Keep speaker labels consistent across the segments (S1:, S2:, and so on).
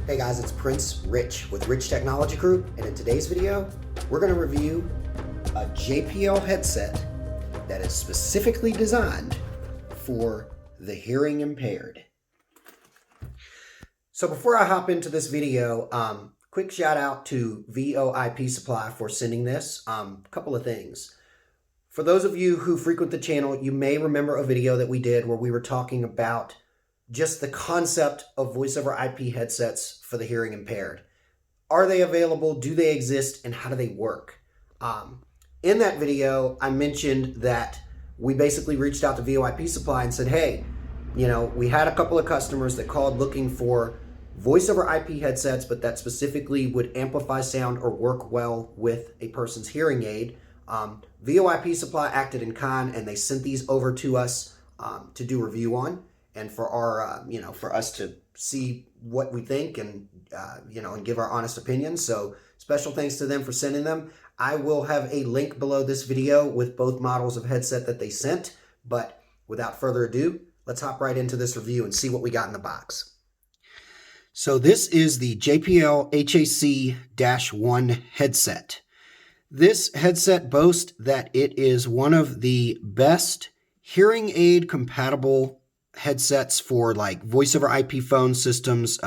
S1: Hey guys, it's Prince Rich with Rich Technology Group, and in today's video, we're going to review a JPL headset that is specifically designed for the hearing impaired. So before I hop into this video, quick shout out to VOIP Supply for sending this. Couple of things. For those of you who frequent the channel, you may remember a video that we did where we were talking about just the concept of voice over IP headsets for the hearing impaired. Are they available? Do they exist? And how do they work? In that video, I mentioned that we basically reached out to VOIP Supply and said, hey, we had a couple of customers that called looking for voice over IP headsets, but that specifically would amplify sound or work well with a person's hearing aid. VOIP Supply acted in kind, and they sent these over to us to do review on, and for our, for us to see what we think and, and give our honest opinions. So special thanks to them for sending them. I will have a link below this video with both models of headset that they sent, but without further ado, let's hop right into this review and see what we got in the box. So this is the JPL HAC-1 headset. This headset boasts that it is one of the best hearing aid compatible headsets for like voice over IP phone systems,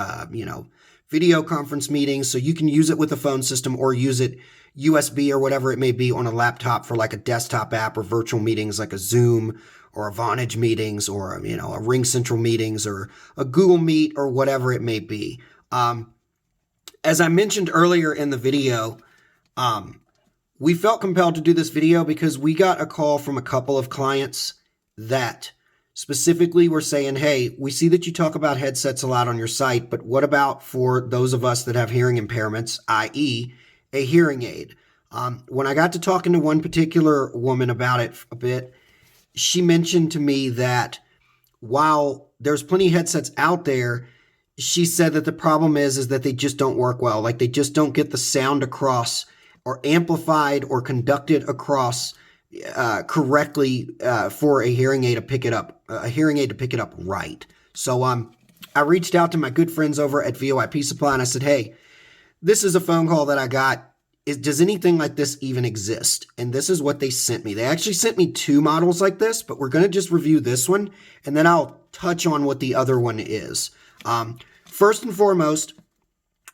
S1: video conference meetings. So you can use it with a phone system or use it USB or whatever it may be on a laptop for like a desktop app or virtual meetings like a Zoom or a Vonage meetings or, a RingCentral meetings or a Google Meet or whatever it may be. As I mentioned earlier in the video, we felt compelled to do this video because we got a call from a couple of clients that specifically were saying, hey, we see that you talk about headsets a lot on your site, but what about for those of us that have hearing impairments, i.e. a hearing aid? When I got to talking to one particular woman about it a bit, she mentioned to me that while there's plenty of headsets out there, she said that the problem is that they just don't work well. Like they just don't get the sound across or amplified or conducted across correctly for a hearing aid to pick it up, right. So I reached out to my good friends over at VOIP Supply and I said, hey, this is a phone call that I got. Does anything like this even exist? And this is what they sent me. They actually sent me two models like this, but we're going to just review this one and then I'll touch on what the other one is. First and foremost,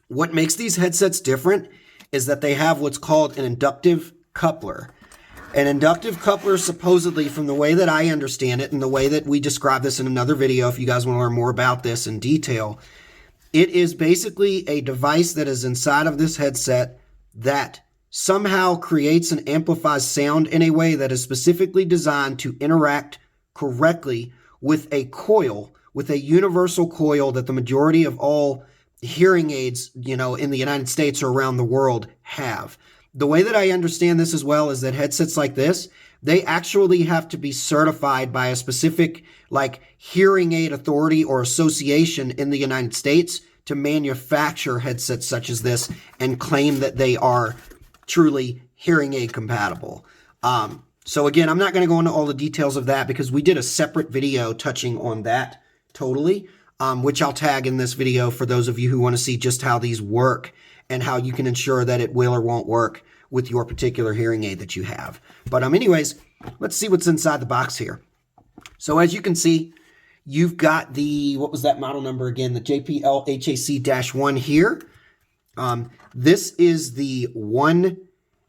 S1: what makes these headsets different is that they have what's called an inductive coupler. An inductive coupler, supposedly, from the way that I understand it and the way that we describe this in another video, if you guys want to learn more about this in detail, it is basically a device that is inside of this headset that somehow creates and amplifies sound in a way that is specifically designed to interact correctly with a coil, with a universal coil that the majority of all hearing aids, in the United States or around the world have. The way that I understand this as well is that headsets like this, they actually have to be certified by a specific hearing aid authority or association in the United States to manufacture headsets such as this and claim that they are truly hearing aid compatible. So again, I'm not going to go into all the details of that because we did a separate video touching on that totally, which I'll tag in this video for those of you who want to see just how these work and how you can ensure that it will or won't work with your particular hearing aid that you have. But anyways, let's see what's inside the box here. So as you can see, you've got the, what was that model number again? The JPL HAC-1 here. This is the one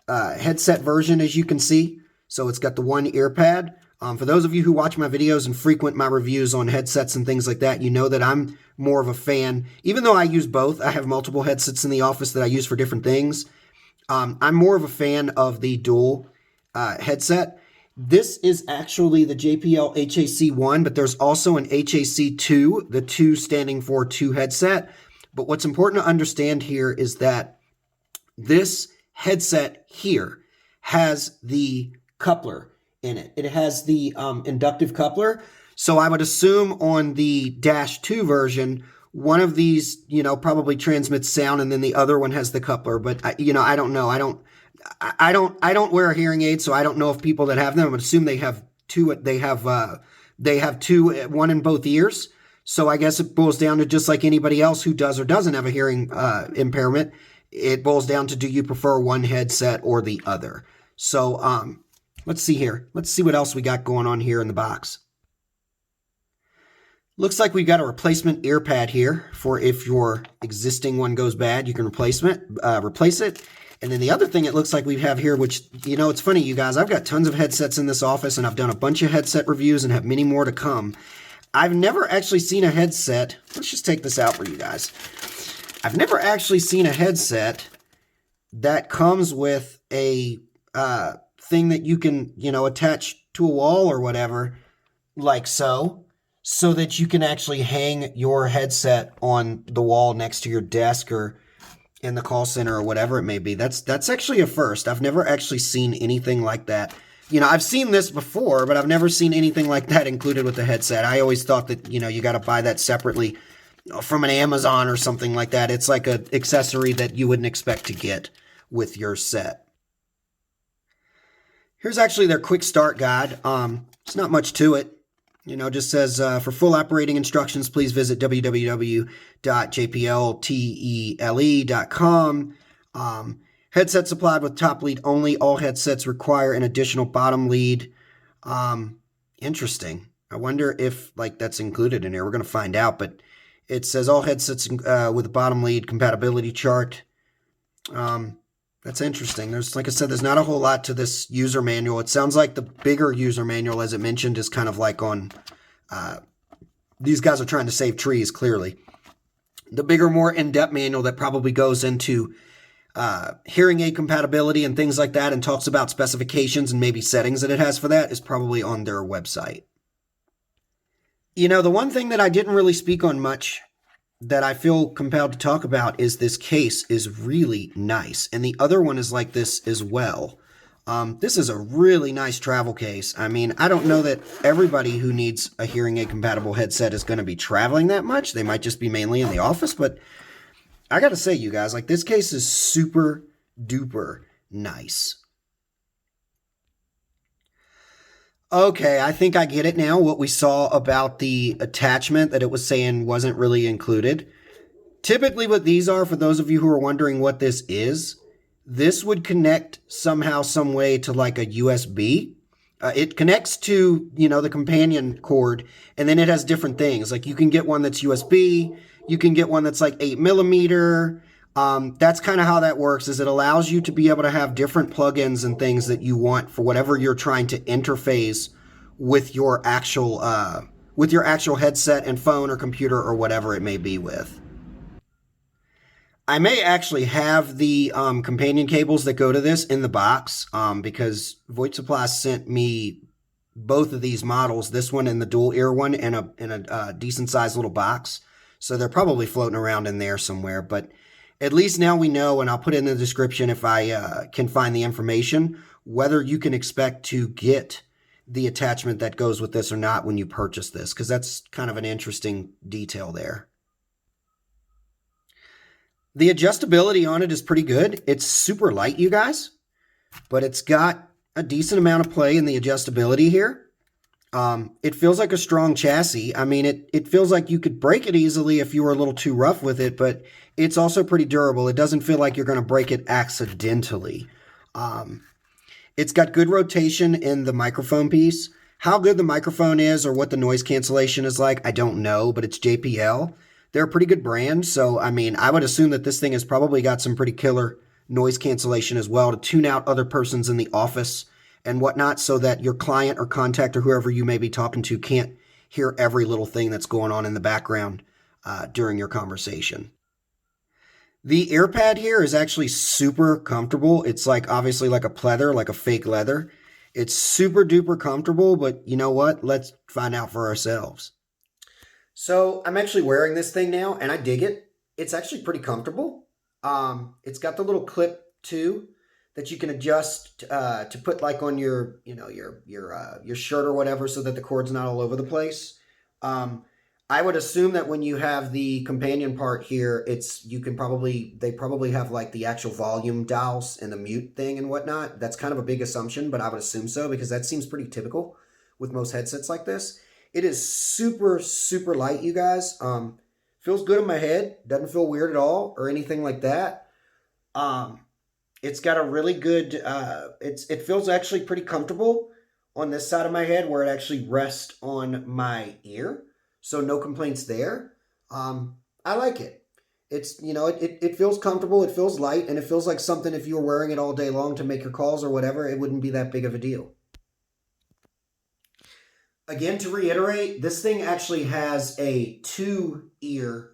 S1: headset version, as you can see. So it's got the one ear pad. For those of you who watch my videos and frequent my reviews on headsets and things like that, you know that I'm more of a fan. Even though I use both, I have multiple headsets in the office that I use for different things. I'm more of a fan of the dual headset. This is actually the JPL HAC-1, but there's also an HAC-2, the 2 standing for 2 headset. But what's important to understand here is that this headset here has the coupler in it. It has the inductive coupler. So I would assume on the -2 version, one of these, probably transmits sound and then the other one has the coupler. But, I don't know. I don't wear a hearing aid, so I don't know if people that have them, I would assume they have two, one in both ears. So I guess it boils down to just like anybody else who does or doesn't have a hearing impairment. It boils down to, do you prefer one headset or the other? So let's see here. Let's see what else we got going on here in the box. Looks like we've got a replacement ear pad here for if your existing one goes bad, you can replace it. And then the other thing it looks like we have here, which, you know, it's funny, you guys, I've got tons of headsets in this office and I've done a bunch of headset reviews and have many more to come. I've never actually seen a headset. Let's just take this out for you guys. I've never actually seen a headset that comes with a thing that you can, you know, attach to a wall or whatever, like so that you can actually hang your headset on the wall next to your desk or in the call center or whatever it may be. That's actually a first. I've never actually seen anything like that. You know, I've seen this before, but I've never seen anything like that included with the headset. I always thought that, you know, you got to buy that separately from an Amazon or something like that. It's like an accessory that you wouldn't expect to get with your set. Here's actually their quick start guide. It's not much to it. You know, just says, for full operating instructions, please visit www.jpltele.com. Headset supplied with top lead only. All headsets require an additional bottom lead. Interesting. I wonder if, like, that's included in here. We're going to find out, but it says all headsets with a bottom lead compatibility chart. That's interesting. There's, like I said, there's not a whole lot to this user manual. It sounds like the bigger user manual, as it mentioned, is kind of like on, these guys are trying to save trees, clearly. The bigger, more in-depth manual that probably goes into hearing aid compatibility and things like that and talks about specifications and maybe settings that it has for that is probably on their website. You know, the one thing that I didn't really speak on much that I feel compelled to talk about is this case is really nice. And the other one is like this as well. This is a really nice travel case. I mean, I don't know that everybody who needs a hearing aid compatible headset is going to be traveling that much. They might just be mainly in the office, but I got to say, you guys, like, this case is super duper nice. Okay, I think I get it now, what we saw about the attachment that it was saying wasn't really included. Typically what these are, for those of you who are wondering what this is, this would connect somehow, some way to like a USB. It connects to, you know, the companion cord, and then it has different things. Like, you can get one that's USB, you can get one that's like 8mm. That's kind of how that works, is it allows you to be able to have different plugins and things that you want for whatever you're trying to interface with your actual headset and phone or computer or whatever it may be with. I may actually have the companion cables that go to this in the box because VOIP Supply sent me both of these models, this one and the dual ear one, in a decent sized little box. So they're probably floating around in there somewhere, but at least now we know, and I'll put it in the description if I can find the information, whether you can expect to get the attachment that goes with this or not when you purchase this, because that's kind of an interesting detail there. The adjustability on it is pretty good. It's super light, you guys, but it's got a decent amount of play in the adjustability here. It feels like a strong chassis. I mean, it feels like you could break it easily if you were a little too rough with it, but it's also pretty durable. It doesn't feel like you're going to break it accidentally. It's got good rotation in the microphone piece. How good the microphone is or what the noise cancellation is like, I don't know, but it's JPL. They're a pretty good brand, so I mean, I would assume that this thing has probably got some pretty killer noise cancellation as well to tune out other persons in the office and whatnot, so that your client or contact or whoever you may be talking to can't hear every little thing that's going on in the background during your conversation. The ear pad here is actually super comfortable. It's like, obviously, like a pleather, like a fake leather. It's super duper comfortable, but you know what? Let's find out for ourselves. So I'm actually wearing this thing now, and I dig it. It's actually pretty comfortable. It's got the little clip too that you can adjust to put like on your, you know, your shirt or whatever, so that the cord's not all over the place. I would assume that when you have the companion part here, they probably have like the actual volume dials and the mute thing and whatnot. That's kind of a big assumption, but I would assume so because that seems pretty typical with most headsets like this. It is super, super light, you guys. Feels good on my head. Doesn't feel weird at all or anything like that. It's got a really good, it feels actually pretty comfortable on this side of my head where it actually rests on my ear. So no complaints there. I like it. It's, you know, it feels comfortable, it feels light, and it feels like something if you were wearing it all day long to make your calls or whatever, it wouldn't be that big of a deal. Again, to reiterate, this thing actually has a two-ear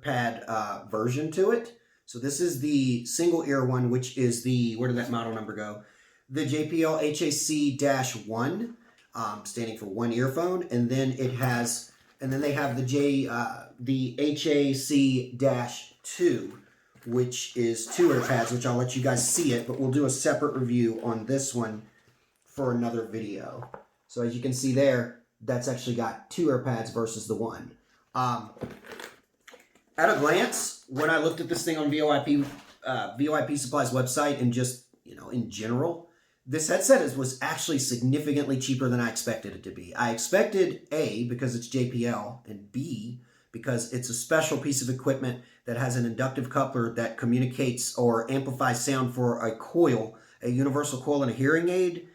S1: pad version to it. So this is the single ear one, which is the, where did that model number go? The JPL HAC-1, standing for one earphone, and then it has, and then they have the HAC-2, which is two ear pads, which I'll let you guys see it, but we'll do a separate review on this one for another video. So as you can see there, that's actually got two ear pads versus the one. At a glance, when I looked at this thing on VOIP Supply's website and just, you know, in general, this headset was actually significantly cheaper than I expected it to be. I expected A, because it's JPL, and B, because it's a special piece of equipment that has an inductive coupler that communicates or amplifies sound for a coil, a universal coil and a hearing aid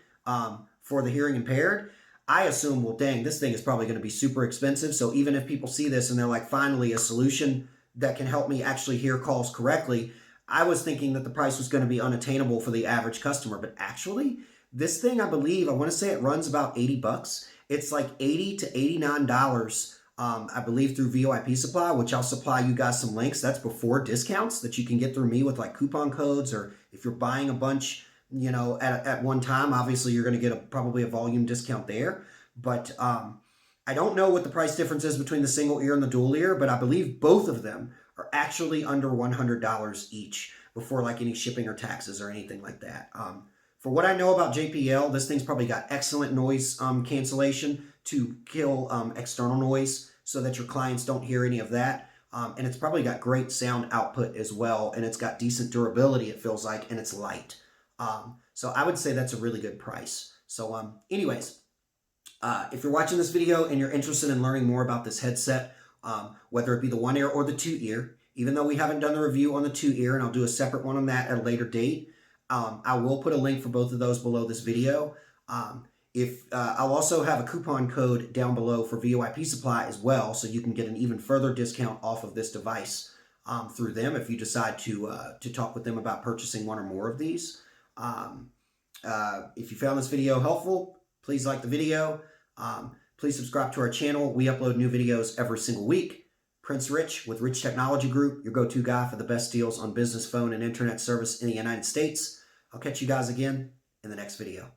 S1: for the hearing impaired. I assume, well, dang, this thing is probably going to be super expensive. So even if people see this and they're like, finally, a solution that can help me actually hear calls correctly, I was thinking that the price was going to be unattainable for the average customer. But actually, this thing, I believe, I want to say it runs about 80 bucks. It's like $80 to $89, I believe, through VOIP Supply, which I'll supply you guys some links. That's before discounts that you can get through me with like coupon codes, or if you're buying a bunch, you know, at one time, obviously you're going to get probably a volume discount there. But I don't know what the price difference is between the single ear and the dual ear, but I believe both of them are actually under $100 each before like any shipping or taxes or anything like that. For what I know about JPL, this thing's probably got excellent noise cancellation to kill external noise so that your clients don't hear any of that. And it's probably got great sound output as well, and it's got decent durability, it feels like, and it's light. So I would say that's a really good price. So anyways, if you're watching this video and you're interested in learning more about this headset, whether it be the one ear or the two ear, even though we haven't done the review on the two ear, and I'll do a separate one on that at a later date, I will put a link for both of those below this video. I'll also have a coupon code down below for VOIP Supply as well, so you can get an even further discount off of this device through them if you decide to talk with them about purchasing one or more of these. If you found this video helpful, please like the video. Please subscribe to our channel. We upload new videos every single week. Prince Rich with Rich Technology Group, your go-to guy for the best deals on business phone and internet service in the United States. I'll catch you guys again in the next video.